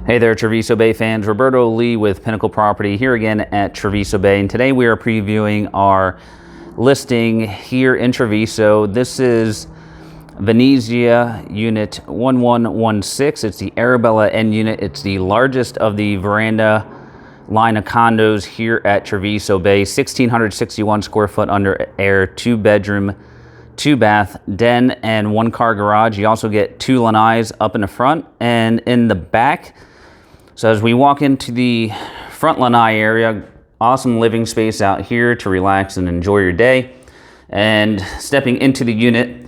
Hey there, Treviso Bay fans. Roberto Lee with Pinnacle Property here again at Treviso Bay. And today we are previewing our listing here in Treviso. This is Venezia Unit 1116. It's the Arabella N unit. It's the largest of the veranda line of condos here at Treviso Bay. 1,661 square foot under air, 2-bedroom, 2-bath, den, and 1-car garage. You also get 2 lanais up in the front and in the back. So as we walk into the front lanai area, awesome living space out here to relax and enjoy your day. And stepping into the unit,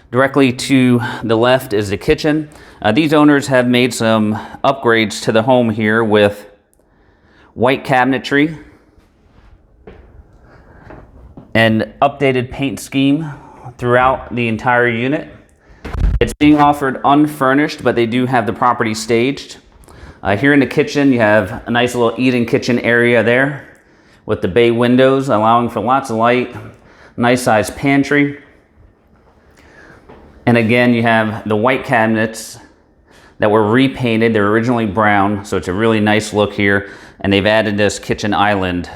directly to the left is the kitchen. These owners have made some upgrades to the home here with white cabinetry and updated paint scheme throughout the entire unit. It's being offered unfurnished, but they do have the property staged. Here in the kitchen, you have a nice little eat-in kitchen area there with the bay windows, allowing for lots of light, nice sized pantry. And again, you have the white cabinets that were repainted. They're originally brown, so it's a really nice look here. And they've added this kitchen island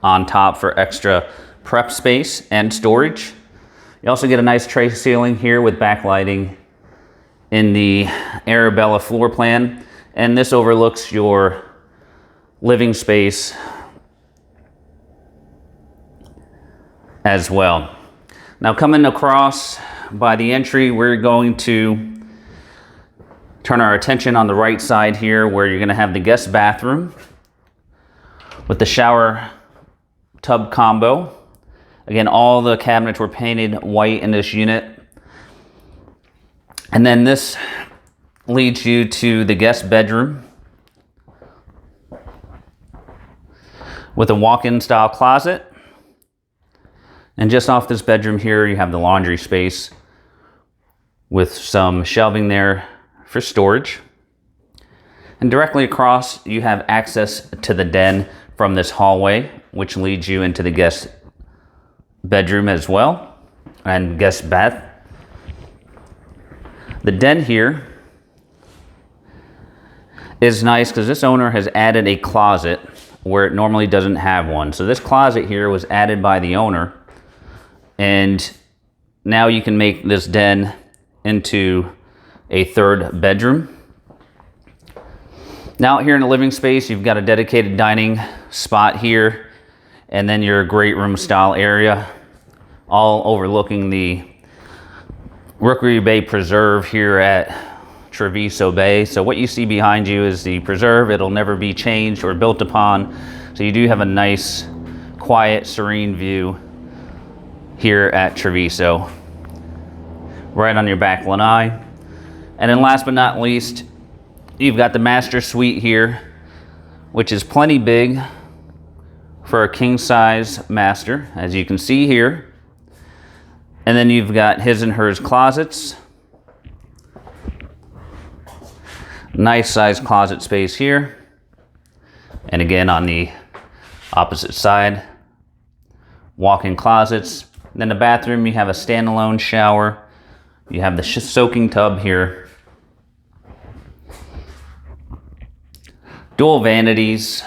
on top for extra prep space and storage. You also get a nice tray ceiling here with backlighting in the Arabella floor plan. And this overlooks your living space as well. Now coming across by the entry, we're going to turn our attention on the right side here where you're gonna have the guest bathroom with the shower tub combo. Again, all the cabinets were painted white in this unit. And then this leads you to the guest bedroom with a walk-in style closet. And just off this bedroom here, you have the laundry space with some shelving there for storage. And directly across, you have access to the den from this hallway, which leads you into the guest bedroom as well, and guest bath. The den here is nice because this owner has added a closet where it normally doesn't have one. So this closet here was added by the owner, and now you can make this den into a 3rd bedroom. Now here in the living space, you've got a dedicated dining spot here, and then your great room style area, all overlooking the Rookery Bay Preserve here at Treviso Bay. So what you see behind you is the preserve. It'll never be changed or built upon. So you do have a nice, quiet, serene view here at Treviso, right on your back lanai. And then last but not least, you've got the master suite here, which is plenty big for a king size master, as you can see here. And then you've got his and hers closets. Nice sized closet space here. And again, on the opposite side, walk-in closets. And then the bathroom, you have a standalone shower. You have the soaking tub here. Dual vanities.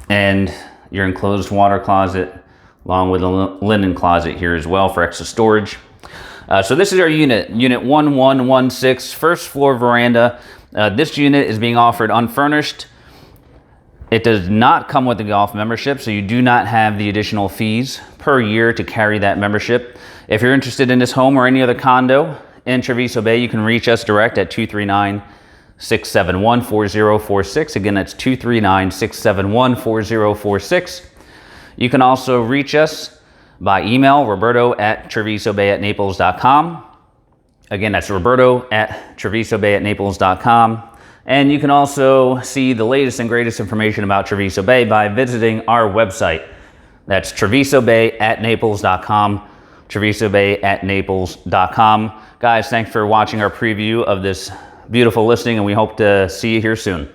And your enclosed water closet, along with a linen closet here as well for extra storage. So this is our unit, Unit 1116, first floor veranda. This unit is being offered unfurnished. It does not come with a golf membership, so you do not have the additional fees per year to carry that membership. If you're interested in this home or any other condo in Treviso Bay, you can reach us direct at 239-671-4046. Again, that's 239-671-4046. You can also reach us by email, roberto@trevisobayatnaples.com. Again, that's roberto@trevisobayatnaples.com. And you can also see the latest and greatest information about Treviso Bay by visiting our website. That's trevisobayatnaples.com, trevisobayatnaples.com. Guys, thanks for watching our preview of this beautiful listing, and we hope to see you here soon.